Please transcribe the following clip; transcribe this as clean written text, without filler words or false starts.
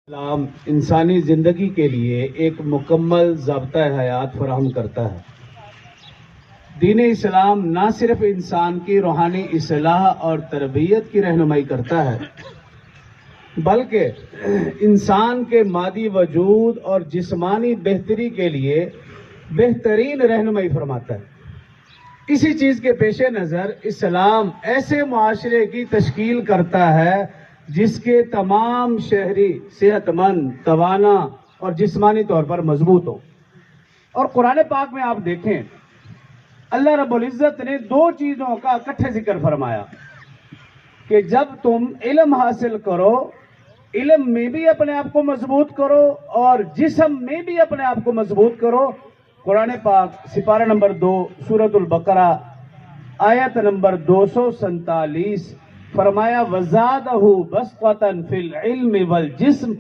اسلام انسانی زندگی کے لیے ایک مکمل ضابطۂ حیات فراہم کرتا ہے۔ دین اسلام نہ صرف انسان کی روحانی اصلاح اور تربیت کی رہنمائی کرتا ہے بلکہ انسان کے مادی وجود اور جسمانی بہتری کے لیے بہترین رہنمائی فرماتا ہے۔ اسی چیز کے پیش نظر اسلام ایسے معاشرے کی تشکیل کرتا ہے جس کے تمام شہری صحت مند، توانا اور جسمانی طور پر مضبوط ہو۔ اور قرآن پاک میں آپ دیکھیں اللہ رب العزت نے دو چیزوں کا اکٹھے ذکر فرمایا کہ جب تم علم حاصل کرو، علم میں بھی اپنے آپ کو مضبوط کرو اور جسم میں بھی اپنے آپ کو مضبوط کرو۔ قرآن پاک سپارہ نمبر 2 سورۃ البقرہ آیت نمبر 247 فرمایا وَزَادَهُ بَسْطَةً فِي الْعِلْمِ وَالْجِسْمِ